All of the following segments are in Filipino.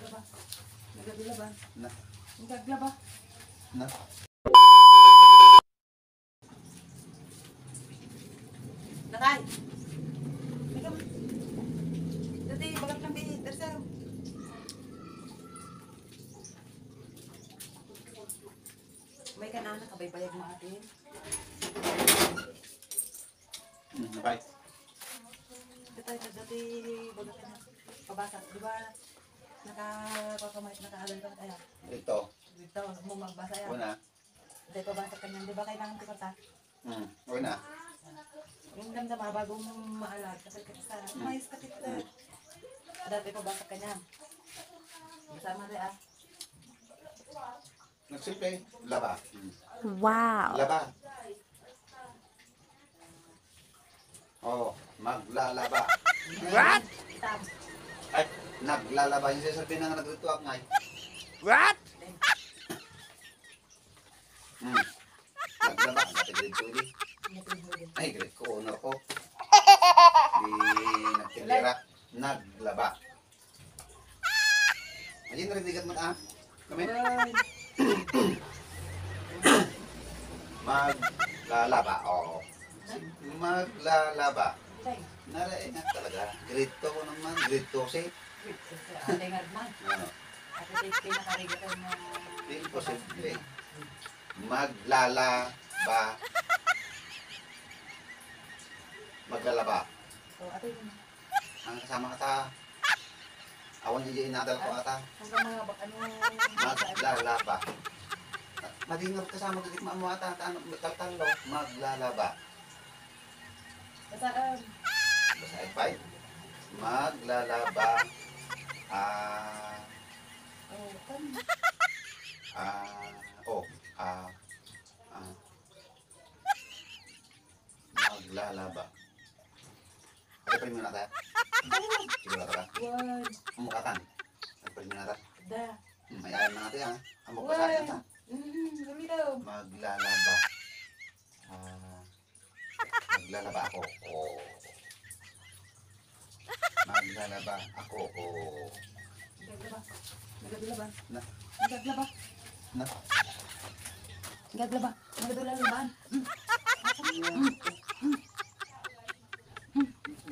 Nagadula ba? Nagadula ba? Na. Nagadula ba? Na. Nakay! Teka mo. Dati, bagat lang bihit. Tersero. May ka na nakabaybayag mo atin. Okay. Dati, bagat ka na. Pabasa. Di ba? Nakaagal ka kaya. Ito. Dito, mo magbasa yan. Una. Dahil pabasa ka niyan. Di ba kailangan tikot ha? Una. Yung damdama bagong maalag. Kasi sa mais ka tita. Dati pabasa ka niyan. Masama rin ah. Nagsimple. Laba. Wow. Laba. Oh, maglalaba. What? Tam. Ay, naglalaba. Yung sasabihin na nga nagtutuwag nga. What? Naglaba. Dati grade 2 ulit. Ay, grade ko. Honor ko. Di nagtindera. Naglaba. Ayun, naridigat mo ah. Kami. Maglalaba. Oo. Maglalaba. Narain nga talaga. Grade 2 ko naman. Grade 12. Alingad man. Ano? At ito pinakarigat na... Imposible. Maglalaba. Maglalaba. So, ito yun. Ang kasama ka ta. Awan niya yung inadal ko ata. Hanggang mga bak ano... Maglalaba. Madingat kasama galit mo ata. Taltalo. Maglalaba. Basaan. Basta ay 5. Maglalaba. Oh, kan. Maglalaba. Ay, pa rin muna tayo. Siguro ka ba? One. Umukatan. Ay, pa rin muna tayo. Da. May ayaw na natin ha. Amok pa sa akin ha. Kami daw. Maglalaba. Maglalaba ako. Oh. Maglalaba ako. Oh. Nagadula ba? Nagadula ba? Na. Nagadula ba? Na. Nagadula ba? Nagadula laban.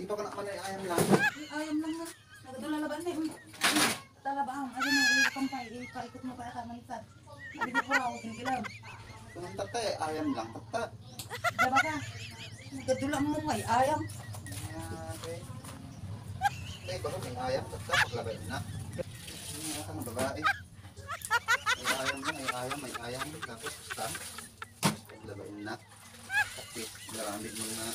Di pa ka naman ay ayam lang. Ayam lang na. Nagadula laban eh. Talabang. Ano mo, ikampay. Ipaikot mo pa ata manitan. Hindi ko raw, kinikilam. Kung ang tata eh, ayam lang. Tata. Diba ka? Nagadula mo ngay, ayam. Okay. Eh, baka may ayam. Tata, paglabay na. Hindi ka ng babae. May ayam na, may ayam, may ayam. Tapos, basta. Paglabay na. Tapos, naramid mo na.